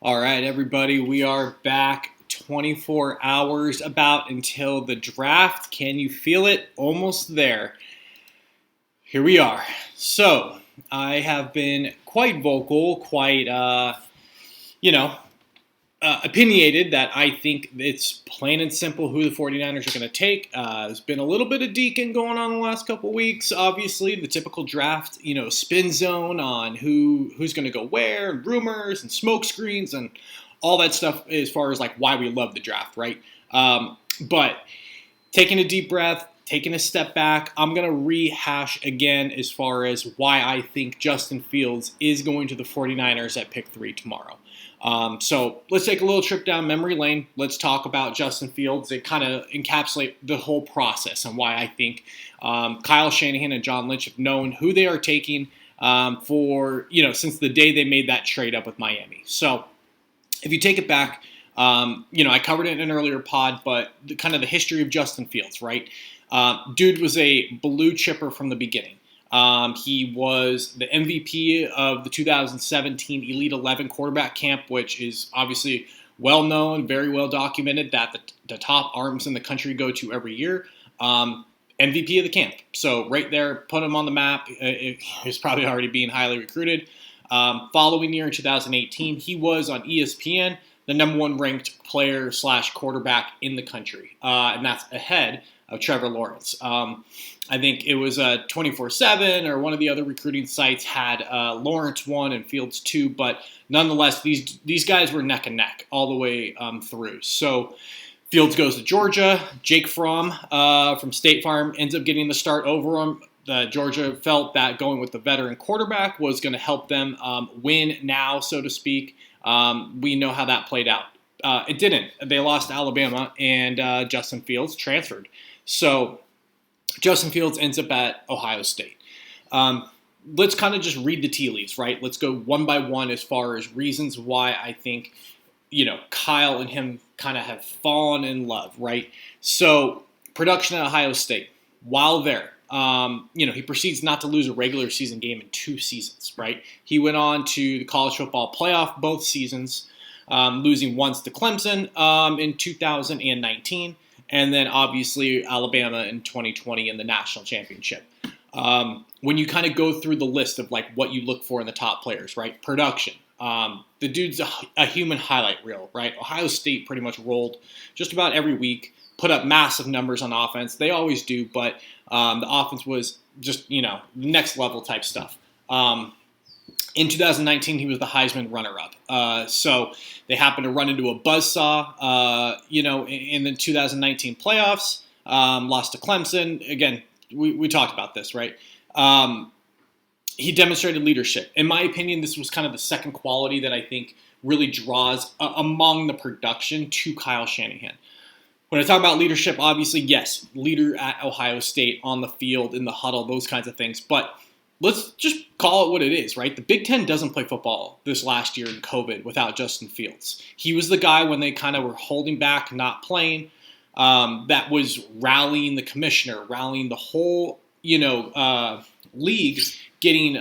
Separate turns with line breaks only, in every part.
All right, everybody, we are back 24 hours about until the draft. Can you feel it? Almost there. Here we are. So, I have been quite vocal, quite, you know, opinionated that I think it's plain and simple who the 49ers are going to take. There's been a little bit of deacon going on the last couple weeks. Obviously, the typical draft, spin zone on who's going to go where, and rumors and smoke screens and all that stuff as far as like why we love the draft, right? But taking a deep breath, taking a step back, I'm going to rehash again as far as why I think Justin Fields is going to the 49ers at pick 3 tomorrow. So let's take a little trip down memory lane. Let's talk about Justin Fields and kind of encapsulate the whole process and why I think Kyle Shanahan and John Lynch have known who they are taking since the day they made that trade up with Miami. So if you take it back, I covered it in an earlier pod, but kind of the history of Justin Fields, right? Dude was a blue chipper from the beginning. He was the MVP of the 2017 Elite 11 quarterback camp, which is obviously well known, very well documented that the top arms in the country go to every year. MVP of the camp. So right there, put him on the map. He's probably already being highly recruited. Following year in 2018, he was on ESPN, the number one ranked player / quarterback in the country. And that's ahead of Trevor Lawrence. I think it was 24/7 or one of the other recruiting sites had Lawrence 1 and Fields 2, but nonetheless, these guys were neck and neck all the way through. So Fields goes to Georgia. Jake Fromm from State Farm ends up getting the start over him. Georgia felt that going with the veteran quarterback was going to help them win now, so to speak. We know how that played out. It didn't. They lost to Alabama, and Justin Fields transferred. So Justin Fields ends up at Ohio State. Let's kind of just read the tea leaves, right? Let's go one by one as far as reasons why I think, Kyle and him kind of have fallen in love, right? So production at Ohio State, while there, he proceeds not to lose a regular season game in 2 seasons, right? He went on to the college football playoff both seasons, losing once to Clemson in 2019. And then obviously Alabama in 2020 in the national championship. When you kind of go through the list of like what you look for in the top players, right? Production. The dude's a human highlight reel, right? Ohio State pretty much rolled just about every week, put up massive numbers on offense. They always do, but the offense was just, next level type stuff. In 2019, he was the Heisman runner-up. So they happened to run into a buzzsaw, in the 2019 playoffs, lost to Clemson. Again, we talked about this, right? He demonstrated leadership. In my opinion, this was kind of the second quality that I think really draws among the production to Kyle Shanahan. When I talk about leadership, obviously, yes, leader at Ohio State, on the field, in the huddle, those kinds of things. But let's just call it what it is, right? The Big Ten doesn't play football this last year in COVID without Justin Fields. He was the guy when they kind of were holding back, not playing, that was rallying the commissioner, rallying the whole, league, getting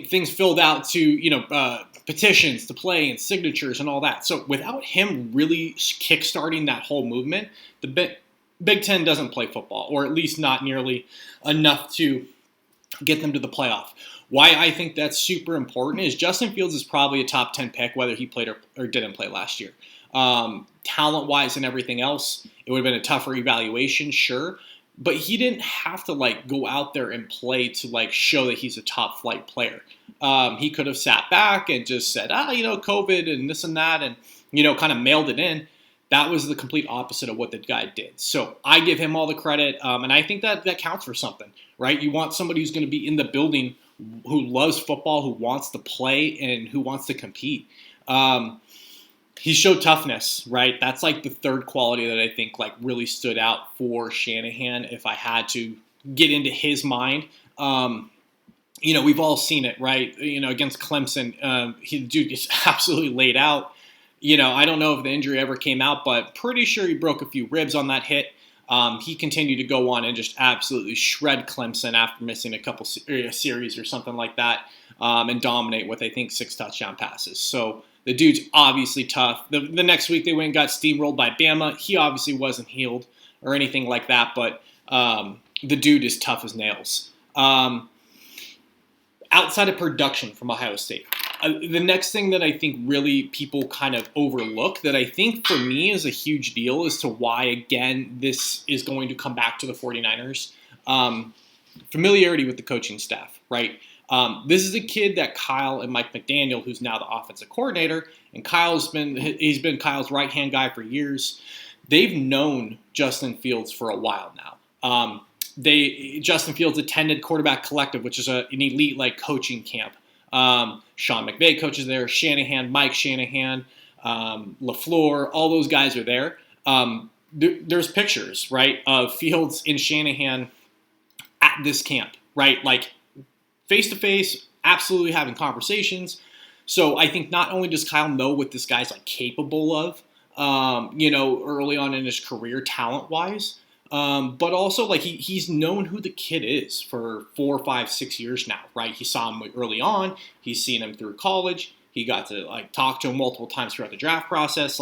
things filled out to, petitions to play and signatures and all that. So without him really kickstarting that whole movement, the Big Ten doesn't play football, or at least not nearly enough to get them to the playoff. Why I think that's super important is Justin Fields is probably a top 10 pick, whether he played or didn't play last year. Talent-wise and everything else, it would have been a tougher evaluation, sure. But he didn't have to go out there and play to show that he's a top flight player. He could have sat back and just said, COVID and this and that, and kind of mailed it in. That was the complete opposite of what the guy did. So I give him all the credit, and I think that counts for something, right? You want somebody who's going to be in the building, who loves football, who wants to play, and who wants to compete. He showed toughness, right? That's the third quality that I think really stood out for Shanahan. If I had to get into his mind, we've all seen it, right? Against Clemson, the dude gets absolutely laid out. I don't know if the injury ever came out, but pretty sure he broke a few ribs on that hit. He continued to go on and just absolutely shred Clemson after missing a couple series or something like that. and dominate with, I think, 6 touchdown passes. So the dude's obviously tough. The next week they went and got steamrolled by Bama. He obviously wasn't healed or anything like that, but the dude is tough as nails. Outside of production from Ohio State, the next thing that I think really people kind of overlook that I think for me is a huge deal as to why, again, this is going to come back to the 49ers. Familiarity with the coaching staff, right? This is a kid that Kyle and Mike McDaniel, who's now the offensive coordinator, and he's been Kyle's right-hand guy for years. They've known Justin Fields for a while now. Justin Fields attended Quarterback Collective, which is an elite coaching camp. Sean McVay coaches there, Shanahan, Mike Shanahan, LaFleur, all those guys are there. There's pictures, right, of Fields and Shanahan at this camp, right? Like face-to-face, absolutely having conversations. So I think not only does Kyle know what this guy's capable of, early on in his career talent-wise, but also he's known who the kid is for 4, 5, 6 years now, right? He saw him early on. He's seen him through college. He got to talk to him multiple times throughout the draft process.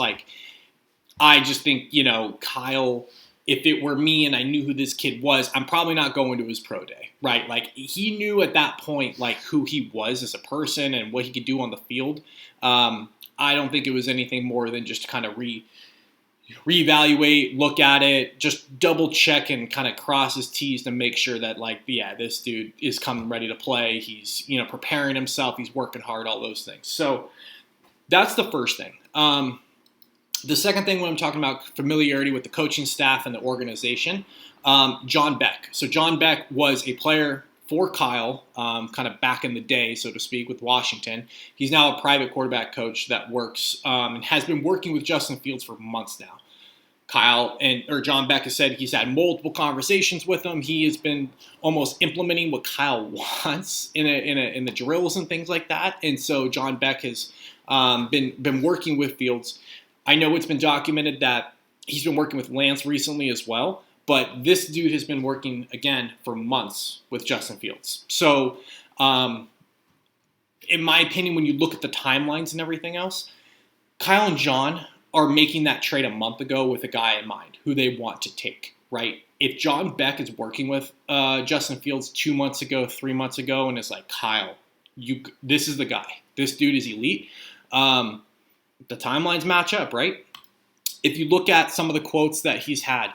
I just think, Kyle, if it were me and I knew who this kid was, I'm probably not going to his pro day, right? He knew at that point, who he was as a person and what he could do on the field. I don't think it was anything more than just kind of reevaluate, look at it, just double check and kind of cross his T's to make sure that this dude is coming ready to play. He's, preparing himself. He's working hard, all those things. So that's the first thing. The second thing when I'm talking about familiarity with the coaching staff and the organization, John Beck. So John Beck was a player for Kyle, kind of back in the day, so to speak, with Washington. He's now a private quarterback coach that works and has been working with Justin Fields for months now. John Beck has said he's had multiple conversations with him. He has been almost implementing what Kyle wants in the drills and things like that. And so John Beck has been working with Fields. I know it's been documented that he's been working with Lance recently as well. But this dude has been working, again, for months with Justin Fields. So, in my opinion, when you look at the timelines and everything else, Kyle and John are making that trade a month ago with a guy in mind who they want to take, right? If John Beck is working with Justin Fields 2 months ago, 3 months ago, and it's Kyle, this is the guy. This dude is elite. The timelines match up, right? If you look at some of the quotes that he's had,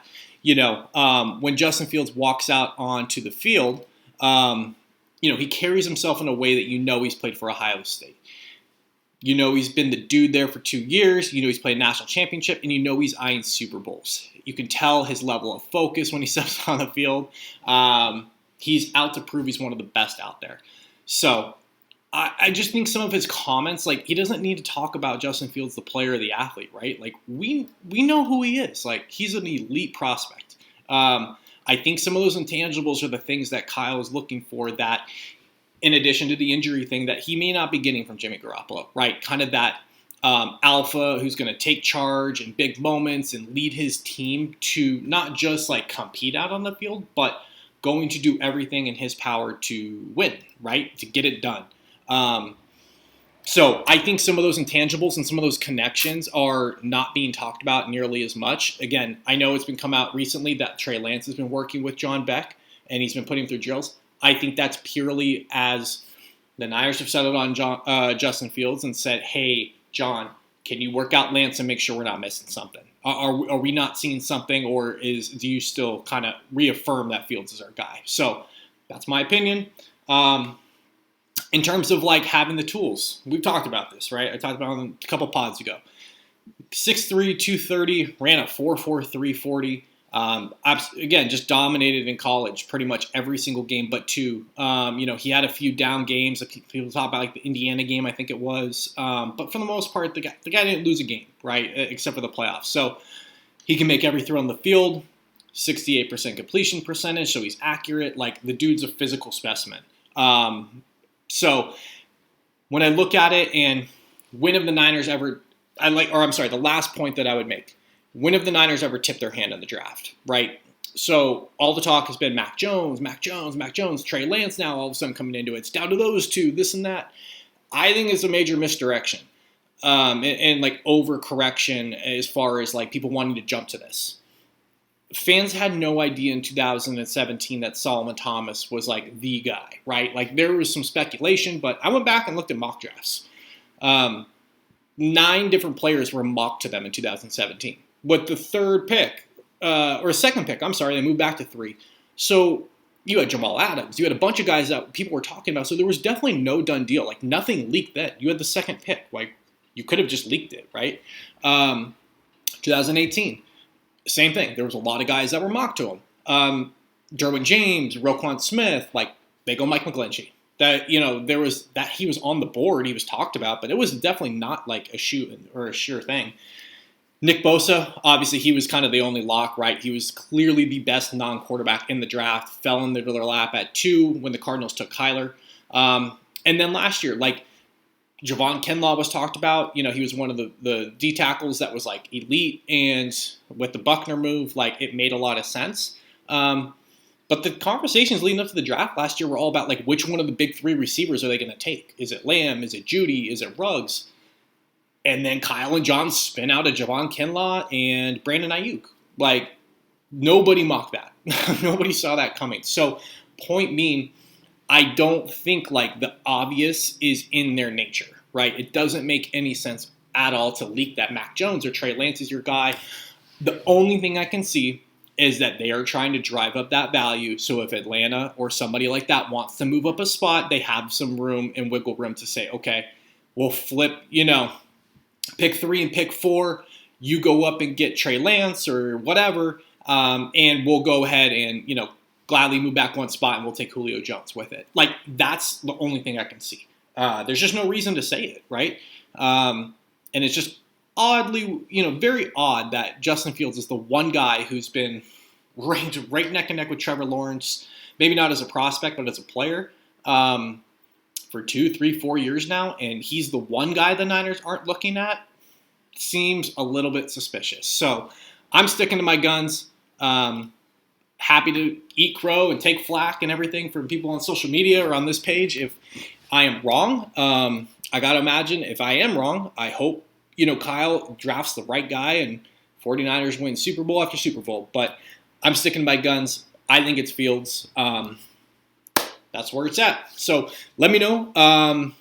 when Justin Fields walks out onto the field, he carries himself in a way that he's played for Ohio State. He's been the dude there for 2 years. He's played a national championship, and he's eyeing Super Bowls. You can tell his level of focus when he steps on the field. He's out to prove he's one of the best out there. So I just think some of his comments, he doesn't need to talk about Justin Fields, the player or the athlete, right? We know who he is. He's an elite prospect. I think some of those intangibles are the things that Kyle is looking for that, in addition to the injury thing, that he may not be getting from Jimmy Garoppolo, right? Kind of that alpha who's going to take charge in big moments and lead his team to not just compete out on the field, but going to do everything in his power to win, right? To get it done. So I think some of those intangibles and some of those connections are not being talked about nearly as much. Again, I know it's been come out recently that Trey Lance has been working with John Beck and he's been putting him through drills. I think that's purely as the Niners have settled on Justin Fields and said, hey, John, can you work out Lance and make sure we're not missing something? Are we not seeing something, or do you still kind of reaffirm that Fields is our guy? So that's my opinion. In terms of having the tools, we've talked about this, right? I talked about it a couple pods ago. 6'3", 230, ran a 4.4, 340. Again, just dominated in college pretty much every single game but two. He had a few down games. People talk about the Indiana game, I think it was. But for the most part, the guy didn't lose a game, right, except for the playoffs. So he can make every throw on the field, 68% completion percentage, so he's accurate. The dude's a physical specimen. So when I look at it, and when have the Niners ever the last point that I would make, when have the Niners ever tipped their hand in the draft, right? So all the talk has been Mac Jones, Mac Jones, Mac Jones, Trey Lance now all of a sudden coming into it. It's down to those two, this and that. I think it's a major misdirection and like overcorrection as far as like people wanting to jump to this. Fans had no idea in 2017 that Solomon Thomas was like the guy, right? Like there was some speculation, but I went back and looked at mock drafts. 9 different players were mocked to them in 2017. With the third pick, or second pick, I'm sorry, they moved back to 3. So you had Jamal Adams. You had a bunch of guys that people were talking about. So there was definitely no done deal. Like nothing leaked then. You had the second pick. Like you could have just leaked it, right? 2018, same thing. There was a lot of guys that were mocked to him. Derwin James, Roquan Smith, like they go Mike McGlinchey. That, you know, there was that he was on the board, he was talked about, but it was definitely not like a shoot or a sure thing. Nick Bosa, obviously he was kind of the only lock, right? He was clearly the best non-quarterback in the draft, fell into their lap at 2 when the Cardinals took Kyler. And then last year, like Javon Kinlaw was talked about. You know, he was one of the D tackles that was like elite, and with the Buckner move, like it made a lot of sense. But the conversations leading up to the draft last year were all about like which one of the big 3 receivers are they going to take? Is it Lamb? Is it Judy? Is it Ruggs? And then Kyle and John spin out a Javon Kinlaw and Brandon Ayuk. Like nobody mocked that. Nobody saw that coming. So point being, I don't think like the obvious is in their nature, right? It doesn't make any sense at all to leak that Mac Jones or Trey Lance is your guy. The only thing I can see is that they are trying to drive up that value. So if Atlanta or somebody like that wants to move up a spot, they have some room and wiggle room to say, okay, we'll flip, you know, pick 3 and pick 4. You go up and get Trey Lance or whatever, and we'll go ahead and, you know, gladly move back one spot and we'll take Julio Jones with it. Like, that's the only thing I can see. There's just no reason to say it, right? And it's just oddly, you know, very odd that Justin Fields is the one guy who's been ranked right neck and neck with Trevor Lawrence, maybe not as a prospect, but as a player, for 2, 3, 4 years now, and he's the one guy the Niners aren't looking at. Seems a little bit suspicious. So I'm sticking to my guns. Happy to eat crow and take flack and everything from people on social media or on this page if I am wrong. I got to imagine if I am wrong, I hope, you know, Kyle drafts the right guy and 49ers win Super Bowl after Super Bowl. But I'm sticking to my guns. I think it's Fields. That's where it's at. So let me know.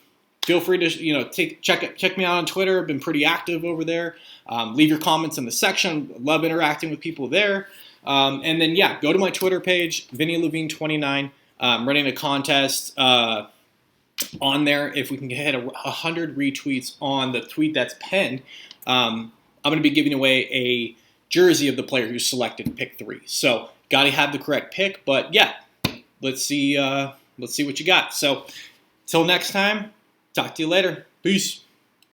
Feel free to, you know, check me out on Twitter. I've been pretty active over there. Leave your comments in the section. Love interacting with people there. And then, yeah, go to my Twitter page, Vinny Levine29. I'm running a contest on there. If we can hit 100 retweets on the tweet that's pinned, I'm going to be giving away a jersey of the player who's selected in pick 3. So got to have the correct pick. But, yeah, let's see what you got. So till next time, talk to you later. Peace.